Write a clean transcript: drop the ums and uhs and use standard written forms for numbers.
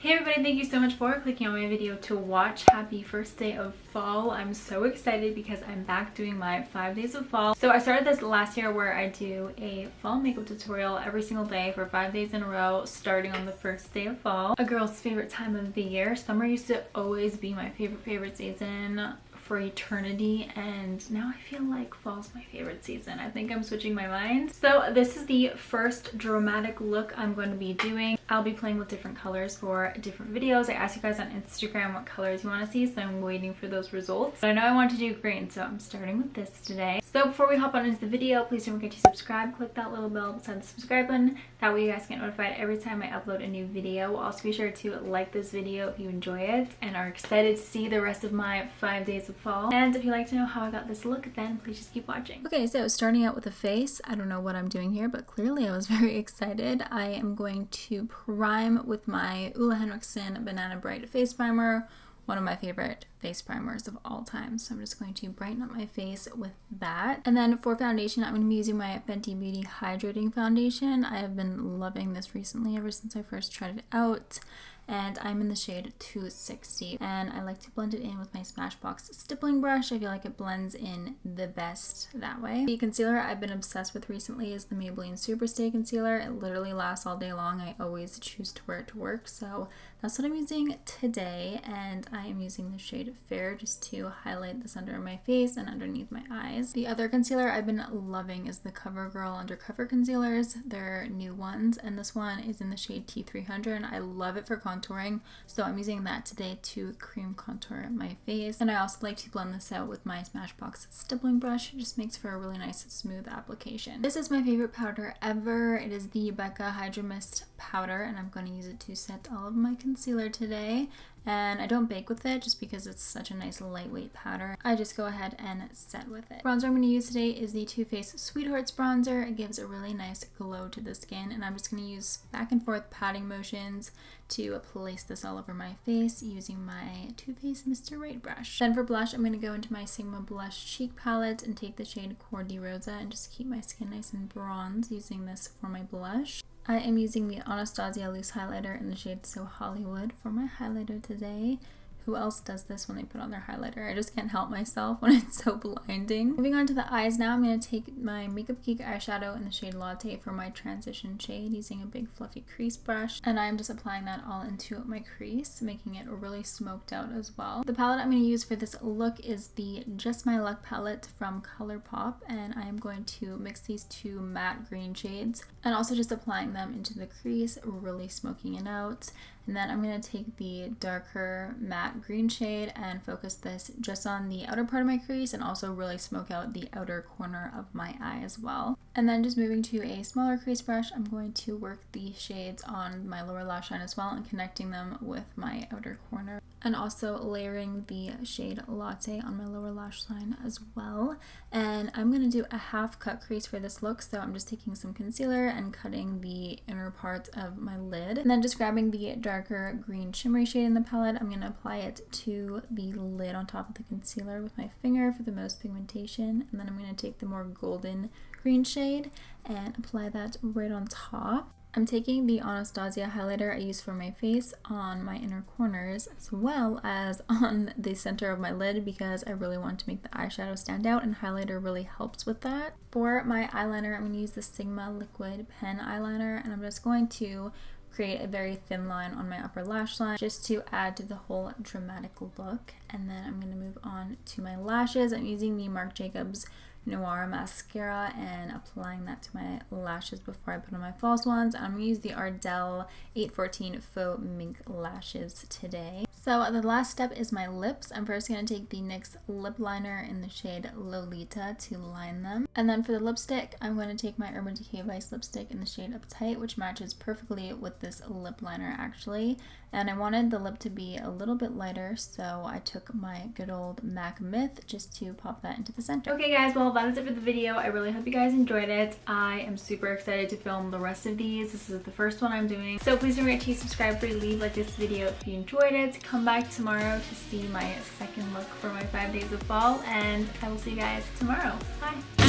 Hey everybody, thank you so much for clicking on my video to watch. Happy first day of fall. I'm so excited because I'm back doing my 5 days of fall. So I started this last year where I do a fall makeup tutorial every single day for 5 days in a row, starting on the first day of fall. A girl's favorite time of the year. Summer used to always be my favorite season for eternity, and now I feel like fall's my favorite season. I think I'm switching my mind. So this is the first dramatic look I'm going to be doing. I'll be playing with different colors for different videos. I asked you guys on Instagram what colors you want to see, so I'm waiting for those results. But I know I want to do green, so I'm starting with this today. So before we hop on into the video, please don't forget to subscribe. Click that little bell beside the subscribe button. That way you guys get notified every time I upload a new video. Also be sure to like this video if you enjoy it and are excited to see the rest of my 5 days of fall. And if you'd like to know how I got this look, then please just keep watching. Okay, so starting out with a face. I don't know what I'm doing here, but clearly I was very excited. I am going to prime with my NYX Banana Bright Face Primer, one of my favorite face primers of all time. So I'm just going to brighten up my face with that. And then for foundation, I'm going to be using my Fenty Beauty Hydrating Foundation. I have been loving this recently ever since I first tried it out. And I'm in the shade 260, and I like to blend it in with my Smashbox stippling brush. I feel like it blends in the best that way. The concealer I've been obsessed with recently is the Maybelline Superstay Concealer. It literally lasts all day long. I always choose to wear it to work, so that's what I'm using today. And I am using the shade Fair just to highlight this under my face and underneath my eyes. The other concealer I've been loving is the CoverGirl Undercover Concealers. They're new ones, and this one is in the shade T300, and I love it for contouring, so I'm using that today to cream contour my face. And I also like to blend this out with my Smashbox stippling brush. It just makes for a really nice smooth application. This is my favorite powder ever. It is the Becca Hydro Mist powder, and I'm going to use it to set all of my concealer today. And I don't bake with it just because it's such a nice lightweight powder. I just go ahead and set with it. Bronzer I'm going to use today is the Too Faced Sweethearts bronzer. It gives a really nice glow to the skin, and I'm just going to use back and forth patting motions to place this all over my face using my Too Faced Mr. Right brush. Then for blush, I'm going to go into my Sigma Blush Cheek Palette and take the shade Cordy Rosa and just keep my skin nice and bronze using this for my blush. I am using the Anastasia Loose Highlighter in the shade So Hollywood for my highlighter today. Who else does this when they put on their highlighter? I just can't help myself when it's so blinding. Moving on to the eyes now, I'm going to take my Makeup Geek eyeshadow in the shade Latte for my transition shade using a big fluffy crease brush. And I'm just applying that all into my crease, making it really smoked out as well. The palette I'm going to use for this look is the Just My Luck palette from Colourpop, and I am going to mix these two matte green shades and also just applying them into the crease, really smoking it out. And then I'm going to take the darker matte green shade and focus this just on the outer part of my crease and also really smoke out the outer corner of my eye as well. And then just moving to a smaller crease brush, I'm going to work the shades on my lower lash line as well and connecting them with my outer corner. And also layering the shade Latte on my lower lash line as well. And I'm going to do a half cut crease for this look, so I'm just taking some concealer and cutting the inner part of my lid. And then just grabbing the darker green shimmery shade in the palette, I'm going to apply it to the lid on top of the concealer with my finger for the most pigmentation. And then I'm going to take the more golden green shade and apply that right on top. I'm taking the Anastasia highlighter I use for my face on my inner corners as well as on the center of my lid because I really want to make the eyeshadow stand out, and highlighter really helps with that. For my eyeliner, I'm going to use the Sigma Liquid Pen Eyeliner, and I'm just going to create a very thin line on my upper lash line just to add to the whole dramatic look. And then I'm going to move on to my lashes. I'm using the Marc Jacobs Noir mascara and applying that to my lashes before I put on my false ones. I'm going to use the Ardell 814 Faux Mink lashes today. So the last step is my lips. I'm first going to take the NYX Lipliner in the shade Lolita to line them. And then for the lipstick, I'm going to take my Urban Decay Vice lipstick in the shade Uptight, which matches perfectly with this lip liner actually. And I wanted the lip to be a little bit lighter, so I took my good old MAC Myth just to pop that into the center. Okay guys, well that is it for the video. I really hope you guys enjoyed it. I am super excited to film the rest of these. This is the first one I'm doing. So please don't forget to subscribe, leave like this video if you enjoyed it. Come back tomorrow to see my second look for my 5 days of fall, and I will see you guys tomorrow. Bye!